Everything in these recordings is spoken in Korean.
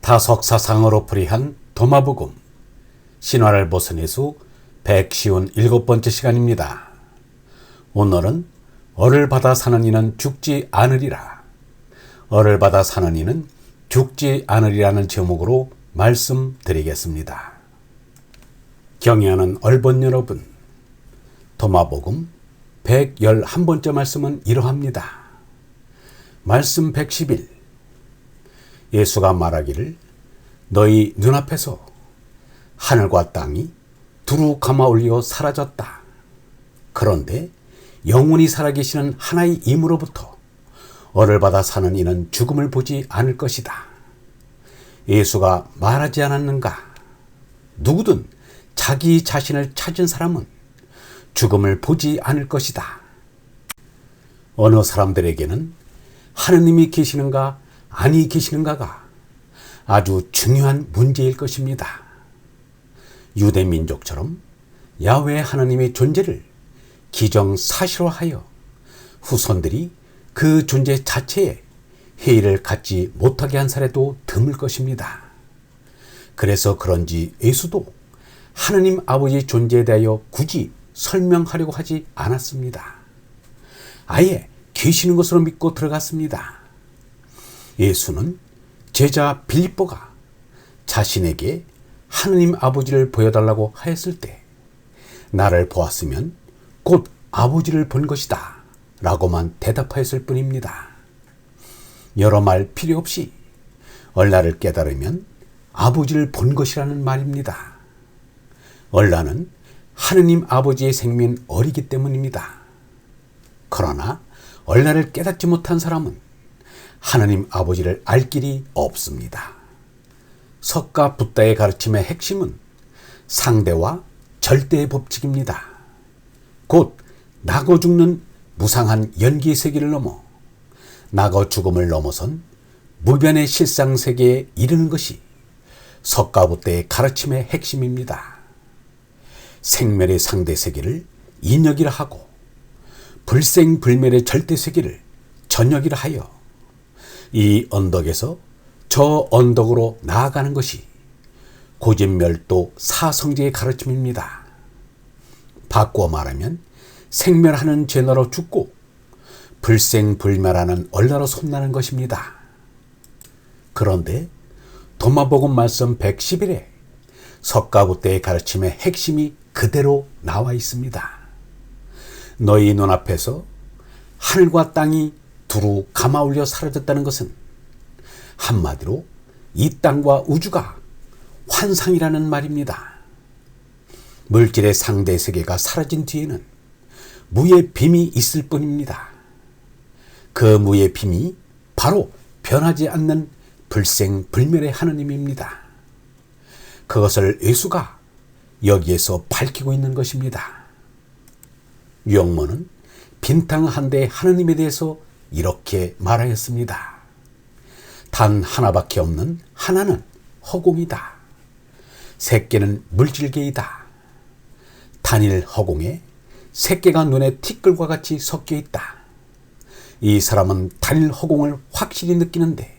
다석사상으로 풀이한 도마복음 신화를 벗어내수 157번째 시간입니다. 오늘은 얼을 받아 사는 이는 죽지 않으리라. 얼을 받아 사는 이는 죽지 않으리라는 제목으로 말씀드리겠습니다. 경애하는 얼본 여러분, 도마복음 111번째 말씀은 이러합니다. 말씀 111. 예수가 말하기를 너희 눈앞에서 하늘과 땅이 두루 감아 올려 사라졌다. 그런데 영원히 살아계시는 하나의 임으로부터 얼을 받아 사는 이는 죽음을 보지 않을 것이다. 예수가 말하지 않았는가? 누구든 자기 자신을 찾은 사람은 죽음을 보지 않을 것이다. 어느 사람들에게는 하느님이 계시는가 아니 계시는가가 아주 중요한 문제일 것입니다. 유대 민족처럼 야훼 하나님의 존재를 기정사실화하여 후손들이 그 존재 자체에 회의를 갖지 못하게 한 사례도 드물 것입니다. 그래서 그런지 예수도 하느님 아버지의 존재에 대하여 굳이 설명하려고 하지 않았습니다. 아예 계시는 것으로 믿고 들어갔습니다. 예수는 제자 빌립보가 자신에게 하느님 아버지를 보여달라고 하였을 때 나를 보았으면 곧 아버지를 본 것이다 라고만 대답하였을 뿐입니다. 여러 말 필요 없이 얼라를 깨달으면 아버지를 본 것이라는 말입니다. 얼라는 하느님 아버지의 생명인 얼이기 때문입니다. 그러나 얼라를 깨닫지 못한 사람은 하나님 아버지를 알 길이 없습니다. 석가 붓다의 가르침의 핵심은 상대와 절대의 법칙입니다. 곧 낙어 죽는 무상한 연기의 세계를 넘어 낙어 죽음을 넘어선 무변의 실상 세계에 이르는 것이 석가 붓다의 가르침의 핵심입니다. 생멸의 상대 세계를 인역이라 하고 불생불멸의 절대 세계를 전역이라 하여 이 언덕에서 저 언덕으로 나아가는 것이 고진멸도 사성제의 가르침입니다. 바꾸어 말하면 생멸하는 죄나로 죽고 불생불멸하는 얼나로 손나는 것입니다. 그런데 도마복음 말씀 111에 석가부대의 가르침의 핵심이 그대로 나와 있습니다. 너희 눈앞에서 하늘과 땅이 두루 감아 올려 사라졌다는 것은 한마디로 이 땅과 우주가 환상이라는 말입니다. 물질의 상대 세계가 사라진 뒤에는 무의 빔이 있을 뿐입니다. 그 무의 빔이 바로 변하지 않는 불생불멸의 하느님입니다. 그것을 예수가 여기에서 밝히고 있는 것입니다. 유영모는 빈탕 한 대의 하느님에 대해서 이렇게 말하였습니다. 단 하나밖에 없는 하나는 허공이다. 셋개는 물질계이다. 단일 허공에 셋개가 눈에 티끌과 같이 섞여 있다. 이 사람은 단일 허공을 확실히 느끼는데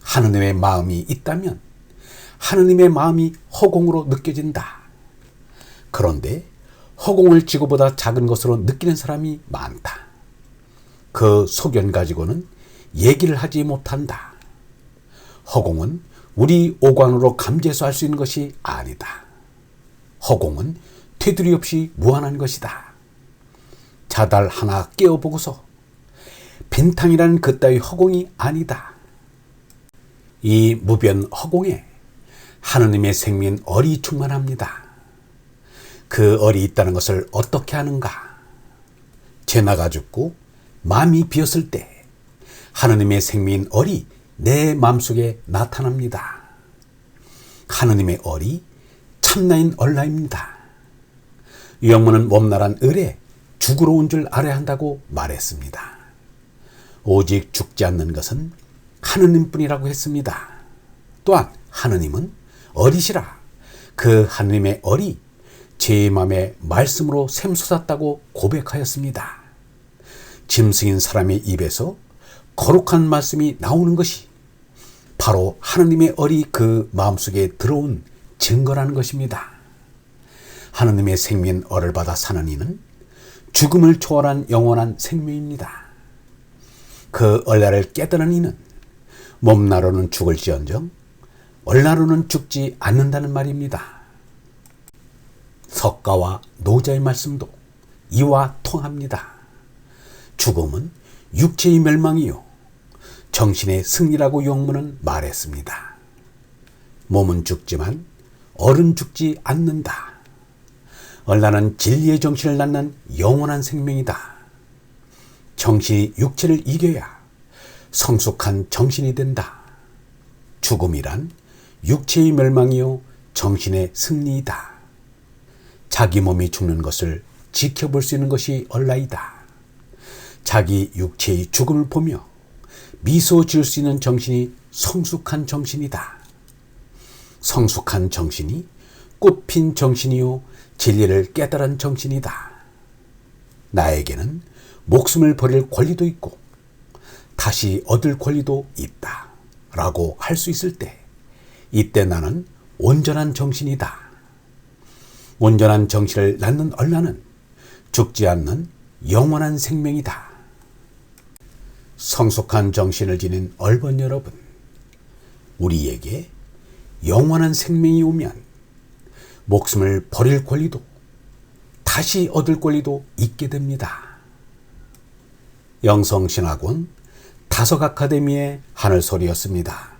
하느님의 마음이 있다면 하느님의 마음이 허공으로 느껴진다. 그런데 허공을 지구보다 작은 것으로 느끼는 사람이 많다. 그 소견 가지고는 얘기를 하지 못한다. 허공은 우리 오관으로 감지해서 알 수 있는 것이 아니다. 허공은 테두리 없이 무한한 것이다. 자달 하나 깨어보고서 빈탕이라는 그따위 허공이 아니다. 이 무변 허공에 하느님의 생명인 얼이 충만합니다. 그 얼이 있다는 것을 어떻게 아는가? 죄나가 죽고 마음이 비었을 때 하느님의 생명인 얼이 내 마음속에 나타납니다. 하느님의 얼이 참나인 얼라입니다. 유영모는 몸나란 을에 죽으러 온 줄 알아야 한다고 말했습니다. 오직 죽지 않는 것은 하느님뿐이라고 했습니다. 또한 하느님은 얼이시라 그 하느님의 얼이 제 맘에 말씀으로 샘솟았다고 고백하였습니다. 짐승인 사람의 입에서 거룩한 말씀이 나오는 것이 바로 하느님의 얼이 그 마음속에 들어온 증거라는 것입니다. 하느님의 생명인 얼을 받아 사는 이는 죽음을 초월한 영원한 생명입니다. 그 얼날을 깨달은 이는 몸나로는 죽을지언정 얼나로는 죽지 않는다는 말입니다. 석가와 노자의 말씀도 이와 통합니다. 죽음은 육체의 멸망이요 정신의 승리라고 용문은 말했습니다. 몸은 죽지만 얼은 죽지 않는다. 얼라는 진리의 정신을 낳는 영원한 생명이다. 정신이 육체를 이겨야 성숙한 정신이 된다. 죽음이란 육체의 멸망이요 정신의 승리이다. 자기 몸이 죽는 것을 지켜볼 수 있는 것이 얼라이다. 자기 육체의 죽음을 보며 미소 지을 수 있는 정신이 성숙한 정신이다. 성숙한 정신이 꽃핀 정신이요 진리를 깨달은 정신이다. 나에게는 목숨을 버릴 권리도 있고 다시 얻을 권리도 있다 라고 할 수 있을 때 이때 나는 온전한 정신이다. 온전한 정신을 낳는 얼라는 죽지 않는 영원한 생명이다. 성숙한 정신을 지닌 얼번 여러분, 우리에게 영원한 생명이 오면 목숨을 버릴 권리도 다시 얻을 권리도 있게 됩니다. 영성신학원 다석아카데미의 하늘소리였습니다.